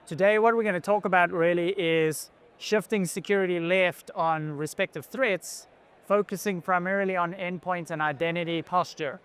Today, what we're going to talk about really is shifting security left on respective threats, focusing primarily on endpoint and identity posture.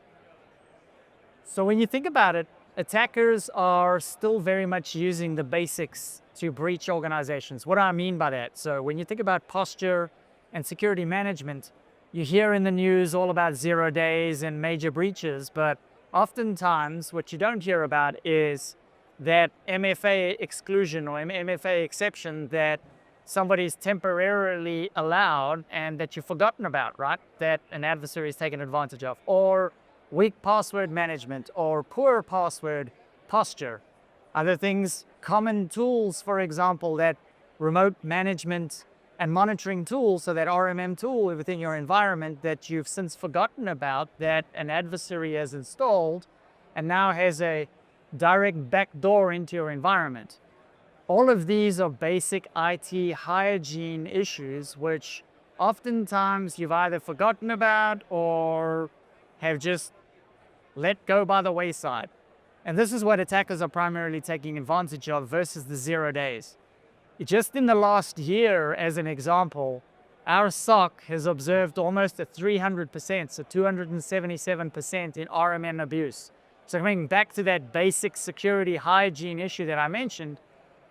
So when you think about it, attackers are still very much using the basics to breach organizations. What do I mean by that? So when you think about posture and security management, you hear in the news all about 0 days and major breaches, but oftentimes what you don't hear about is that MFA exclusion or MFA exception that somebody's temporarily allowed and that you've forgotten about, right? That an adversary is taken advantage of, or weak password management or poor password posture. Other things, common tools, for example, that remote management and monitoring tools, so that RMM tool within your environment that you've since forgotten about that an adversary has installed and now has a direct backdoor into your environment. All of these are basic IT hygiene issues which oftentimes you've either forgotten about or have just let go by the wayside. And this is what attackers are primarily taking advantage of versus the 0 days. Just in the last year, as an example, our SOC has observed almost a 300%, so 277% in RMM abuse. So coming back to that basic security hygiene issue that I mentioned,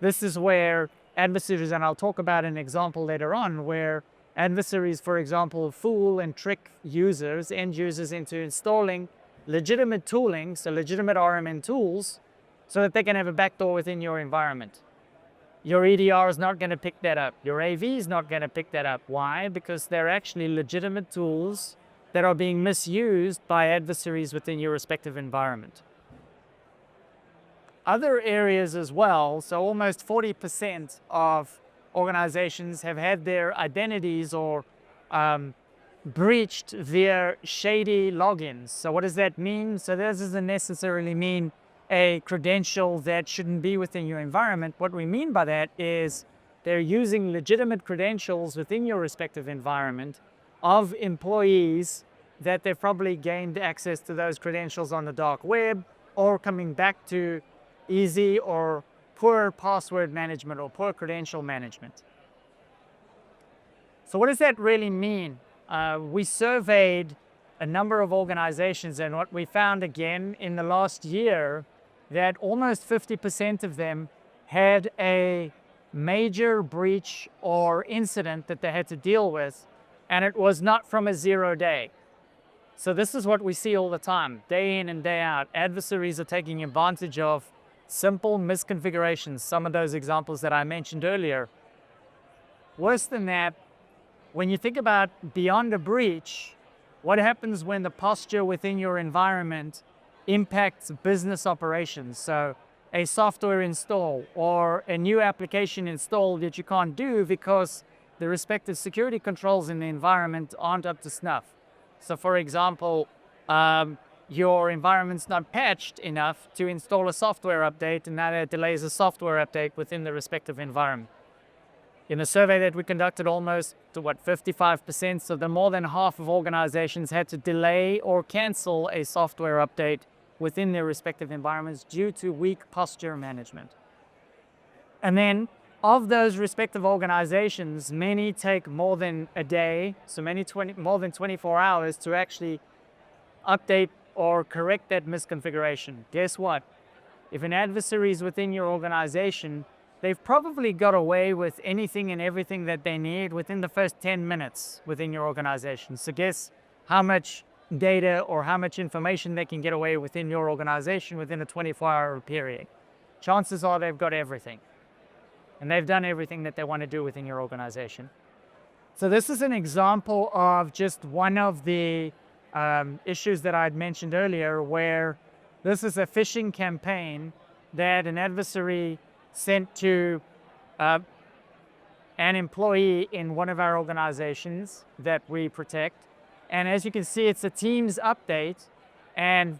this is where adversaries, and I'll talk about an example later on, where adversaries, for example, fool and trick users, end users, into installing legitimate tooling, so legitimate RMM tools, so that they can have a backdoor within your environment. Your EDR is not going to pick that up. Your AV is not going to pick that up. Why? Because they're actually legitimate tools that are being misused by adversaries within your respective environment. Other areas as well, so almost 40% of organizations have had their identities or breached via shady logins. So what does that mean? So this doesn't necessarily mean a credential that shouldn't be within your environment. What we mean by that is they're using legitimate credentials within your respective environment of employees that they've probably gained access to those credentials on the dark web, or coming back to easy or poor password management or poor credential management. So what does that really mean? We surveyed a number of organizations, and what we found again in the last year, that almost 50% of them had a major breach or incident that they had to deal with, and it was not from a 0 day. So this is what we see all the time, day in and day out. Adversaries are taking advantage of simple misconfigurations, some of those examples that I mentioned earlier. Worse than that, when you think about beyond a breach, what happens when the posture within your environment impacts business operations? So a software install or a new application install that you can't do because the respective security controls in the environment aren't up to snuff. So for example, your environment's not patched enough to install a software update, and now that delays a software update within the respective environment. In a survey that we conducted, almost to 55%, so the more than half of organizations had to delay or cancel a software update within their respective environments due to weak posture management. And then of those respective organizations, many take more than a day, so more than 24 hours to actually update or correct that misconfiguration. Guess what? If an adversary is within your organization, they've probably got away with anything and everything that they need within the first 10 minutes within your organization. So guess how much data or how much information they can get away within your organization within a 24-hour period. Chances are they've got everything. And they've done everything that they want to do within your organization. So this is an example of just one of the issues that I'd mentioned earlier, where this is a phishing campaign that an adversary sent to an employee in one of our organizations that we protect. And as you can see, it's a Teams update, and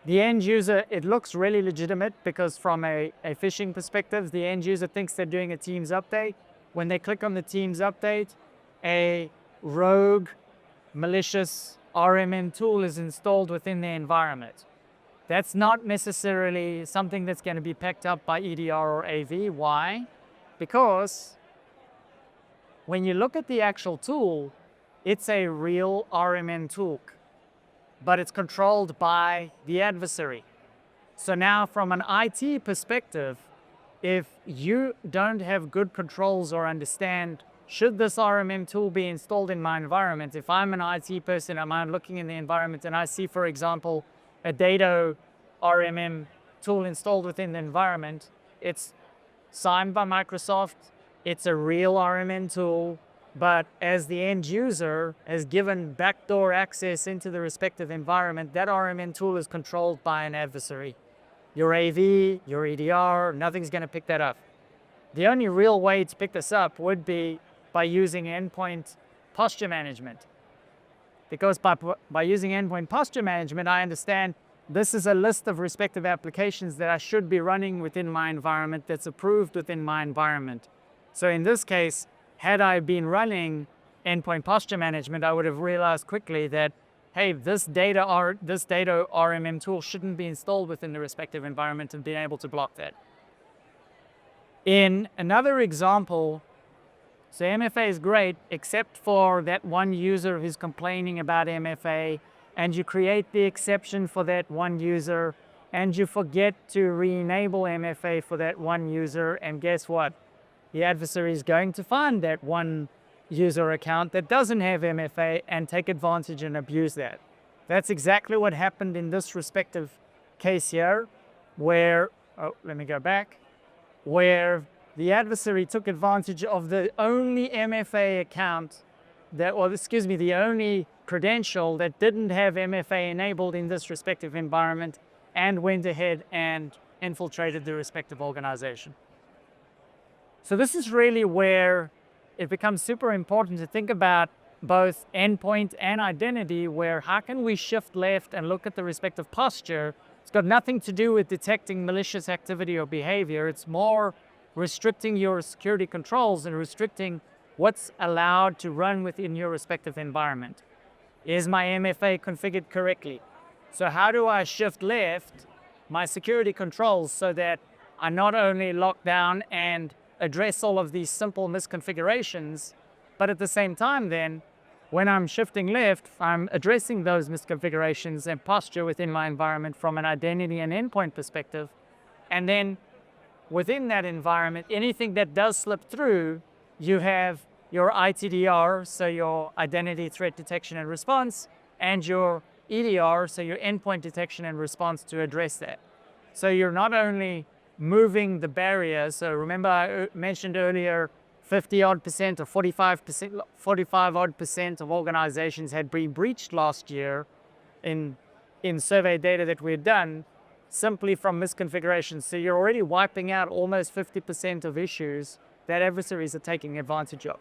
the end user, it looks really legitimate because from a phishing perspective, the end user thinks they're doing a Teams update. When they click on the Teams update, a rogue, malicious RMM tool is installed within their environment. That's not necessarily something that's going to be picked up by EDR or AV. Why? Because when you look at the actual tool, it's a real RMN tool, but it's controlled by the adversary. So now from an IT perspective, if you don't have good controls or understand, should this RMM tool be installed in my environment? If I'm an IT person, I'm looking in the environment and I see, for example, a data RMM tool installed within the environment, it's signed by Microsoft, it's a real RMM tool, but as the end user has given backdoor access into the respective environment, that RMM tool is controlled by an adversary. Your AV, your EDR, nothing's going to pick that up. The only real way to pick this up would be by using endpoint posture management. Because by using endpoint posture management, I understand this is a list of respective applications that I should be running within my environment that's approved within my environment. So in this case, had I been running endpoint posture management, I would have realized quickly that, hey, this data RMM tool shouldn't be installed within the respective environment, and being able to block that. In another example, so MFA is great, except for that one user who's complaining about MFA, and you create the exception for that one user, and you forget to re-enable MFA for that one user, and guess what? The adversary is going to find that one user account that doesn't have MFA and take advantage and abuse that. That's exactly what happened in this respective case here, where, let me go back, where the adversary took advantage of the only MFA account that, or excuse me, the only credential that didn't have MFA enabled in this respective environment, and went ahead and infiltrated the respective organization. So this is really where it becomes super important to think about both endpoint and identity, where how can we shift left and look at the respective posture. It's got nothing to do with detecting malicious activity or behavior. It's more restricting your security controls and restricting what's allowed to run within your respective environment. Is my MFA configured correctly? So how do I shift left my security controls so that I not only lock down and address all of these simple misconfigurations, but at the same time then, when I'm shifting left, I'm addressing those misconfigurations and posture within my environment from an identity and endpoint perspective. And then within that environment, anything that does slip through, you have your ITDR, so your identity threat detection and response, and your EDR, so your endpoint detection and response to address that. So you're not only moving the barrier. So remember I mentioned earlier, 50-odd% or 45-odd% of organizations had been breached last year in survey data that we had done simply from misconfiguration. So you're already wiping out almost 50% of issues that adversaries are taking advantage of.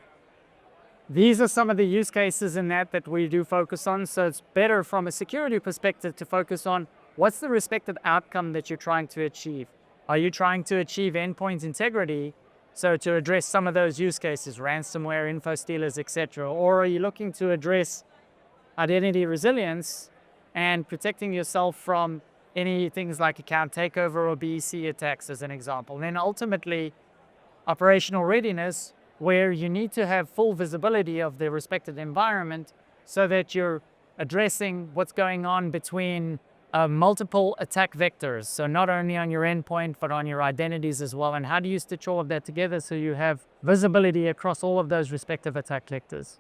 These are some of the use cases in that we do focus on. So it's better from a security perspective to focus on what's the respective outcome that you're trying to achieve. Are you trying to achieve endpoint integrity, so to address some of those use cases, ransomware, info stealers, etc.? Or are you looking to address identity resilience and protecting yourself from any things like account takeover or BEC attacks, as an example? And then ultimately, operational readiness, where you need to have full visibility of the respective environment so that you're addressing what's going on between multiple attack vectors. So not only on your endpoint, but on your identities as well. And how do you stitch all of that together so you have visibility across all of those respective attack vectors?